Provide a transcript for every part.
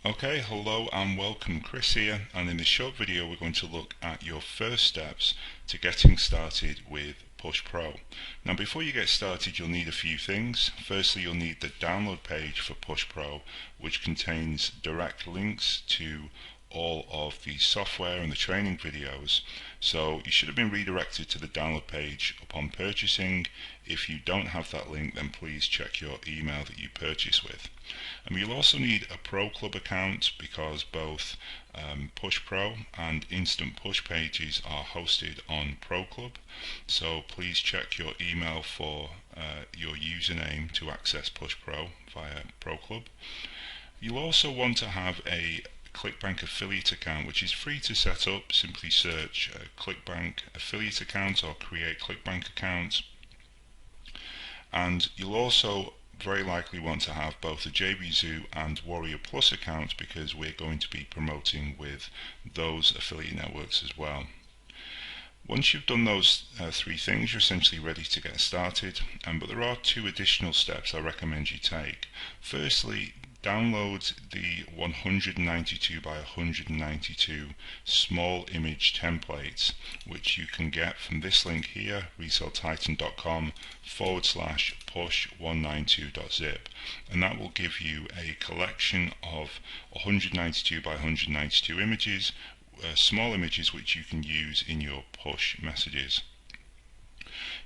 Okay, hello and welcome, Chris here, and in this short video we're going to look at your first steps to getting started with Push Pro. Now before you get started you'll need a few things. Firstly, you'll need the download page for Push Pro, which contains direct links to all of the software and the training videos. So you should have been redirected to the download page upon purchasing. If you don't have that link, then please check your email that you purchase with. And you'll also need a Pro Club account because both Push Pro and Instant Push pages are hosted on Pro Club. So please check your email for your username to access Push Pro via Pro Club. You'll also want to have a ClickBank affiliate account, which is free to set up. Simply search ClickBank affiliate account or create ClickBank account. And you'll also very likely want to have both the JBZoo and Warrior Plus accounts because we're going to be promoting with those affiliate networks as well. Once you've done those three things, you're essentially ready to get started, but there are two additional steps I recommend you take. Firstly, download the 192 by 192 small image templates, which you can get from this link here, reselletitan.com/push192.zip, and that will give you a collection of 192 by 192 images, small images which you can use in your push messages.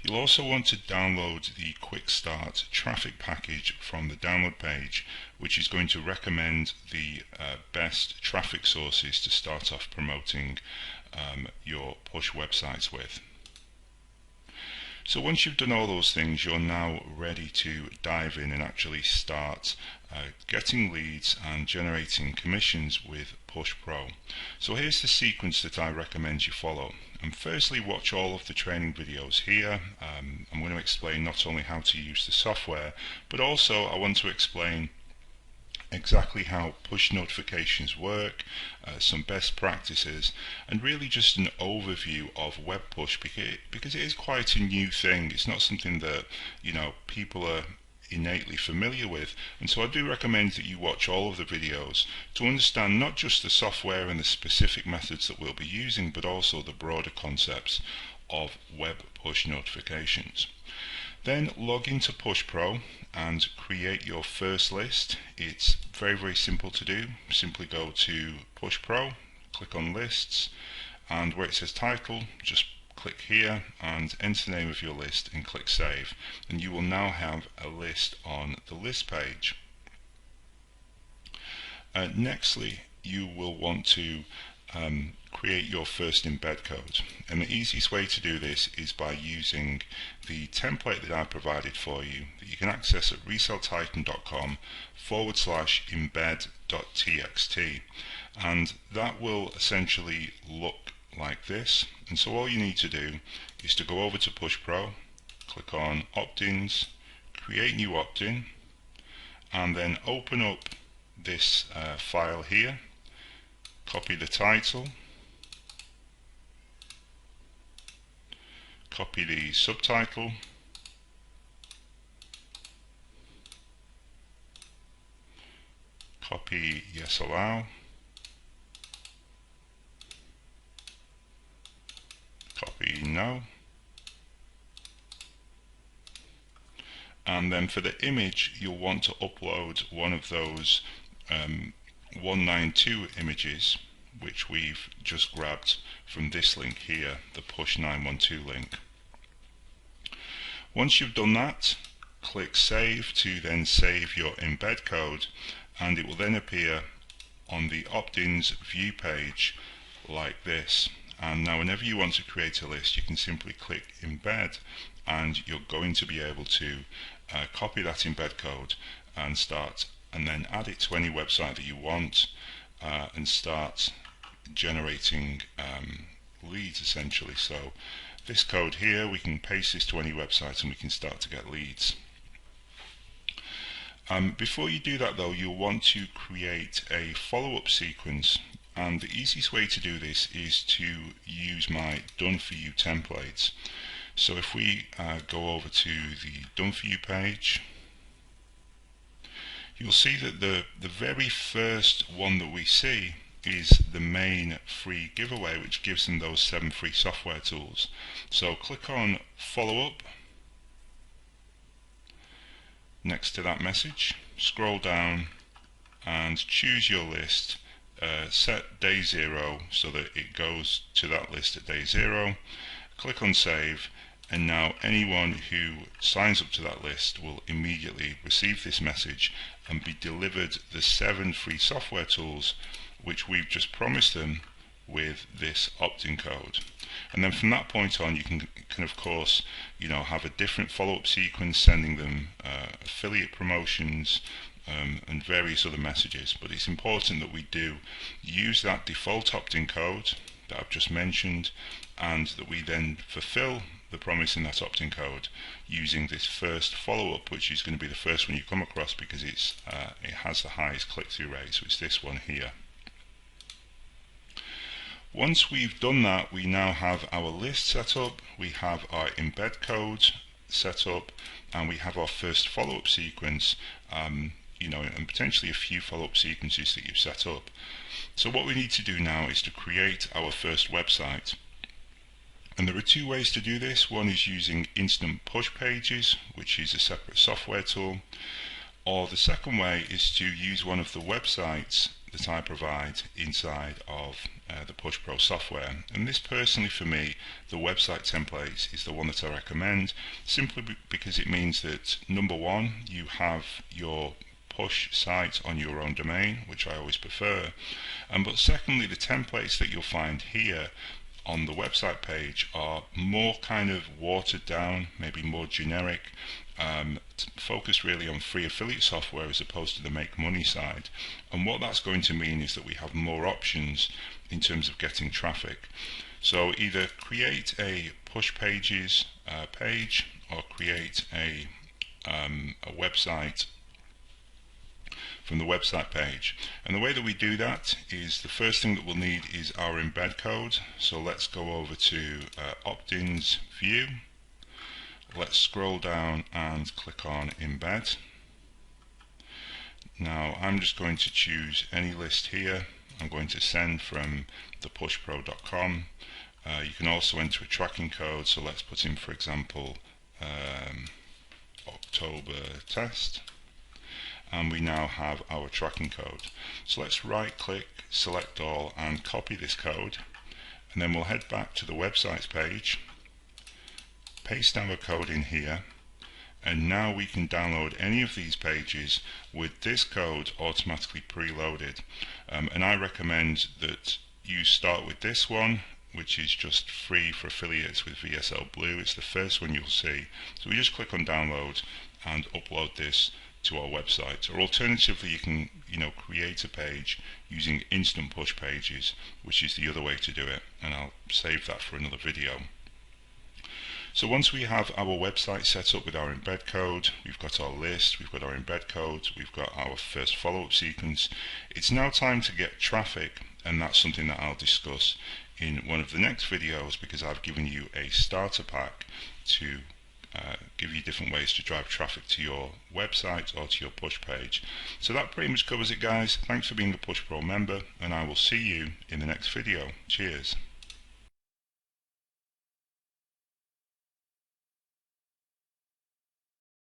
You'll also want to download the Quick Start traffic package from the download page, which is going to recommend the best traffic sources to start off promoting your push websites with. So once you've done all those things, you're now ready to dive in and actually start getting leads and generating commissions with Push Pro. So here's the sequence that I recommend you follow. And firstly, watch all of the training videos here. I'm going to explain not only how to use the software, but also I want to explain exactly how push notifications work, some best practices, and really just an overview of web push because it is quite a new thing. It's not something that people are innately familiar with, and so I do recommend that you watch all of the videos to understand not just the software and the specific methods that we'll be using, but also the broader concepts of web push notifications. Then log into Push Pro and create your first list. It's very simple to do. Simply go to Push Pro, click on lists, and where it says title, just click here and enter the name of your list and click save, and you will now have a list on the list page. Nextly, you will want to create your first embed code, and the easiest way to do this is by using the template that I provided for you that you can access at reselletitan.com/embed.txt, and that will essentially look like this. And so all you need to do is to go over to Push Pro, click on opt-ins, create new opt-in, and then open up this file here, copy the title, copy the subtitle, copy yes allow, copy no, and then for the image you'll want to upload one of those 192 images which we've just grabbed from this link here, the push 912 link. Once you've done that, click save to then save your embed code, and it will then appear on the opt-ins view page like this. And now whenever you want to create a list, you can simply click embed, and you're going to be able to copy that embed code and then add it to any website that you want, and start generating leads essentially. So this code here, we can paste this to any website and we can start to get leads. Before you do that though, you'll want to create a follow-up sequence, and the easiest way to do this is to use my done for you templates. So if we go over to the done for you page, you'll see that the very first one that we see is the main free giveaway, which gives them those 7 free software tools. So click on follow up next to that message, scroll down and choose your list. Set day 0 so that it goes to that list at day 0. Click on save, and now anyone who signs up to that list will immediately receive this message and be delivered the 7 free software tools which we've just promised them with this opt-in code. And then from that point on, you can of course, have a different follow-up sequence, sending them affiliate promotions and various other messages. But it's important that we do use that default opt-in code that I've just mentioned, and that we then fulfill the promise in that opt-in code using this first follow-up, which is going to be the first one you come across because it has the highest click-through rate. So it's this one here. Once we've done that, we now have our list set up, we have our embed code set up, and we have our first follow-up sequence, and potentially a few follow-up sequences that you've set up. So what we need to do now is to create our first website. And there are 2 ways to do this. One is using instant push pages, which is a separate software tool, or the second way is to use one of the websites that I provide inside of the Push Pro software. And this, personally for me, the website templates is the one that I recommend, simply because it means that, number one, you have your push site on your own domain, which I always prefer, but secondly, the templates that you'll find here on the website page are more kind of watered down, maybe more generic, focused really on free affiliate software as opposed to the make money side. And what that's going to mean is that we have more options in terms of getting traffic. So either create a push pages page, or create a website from the website page. And the way that we do that is, the first thing that we'll need is our embed code. So let's go over to opt-ins view. Let's scroll down and click on embed. Now I'm just going to choose any list here. I'm going to send from the pushpro.com. You can also enter a tracking code, so let's put in, for example, October test. And we now have our tracking code. So let's right click, select all, and copy this code, and then we'll head back to the websites page, paste our code in here, and now we can download any of these pages with this code automatically preloaded. And I recommend that you start with this one, which is just free for affiliates with VSL Blue. It's the first one you'll see. So we just click on download and upload this to our website. Or alternatively, you can create a page using instant push pages, which is the other way to do it, and I'll save that for another video. So once we have our website set up with our embed code, we've got our list, we've got our embed code, we've got our first follow-up sequence, it's now time to get traffic, and that's something that I'll discuss in one of the next videos, because I've given you a starter pack to give you different ways to drive traffic to your website or to your push page. So that pretty much covers it, guys. Thanks for being a Push Pro member, and I will see you in the next video. Cheers.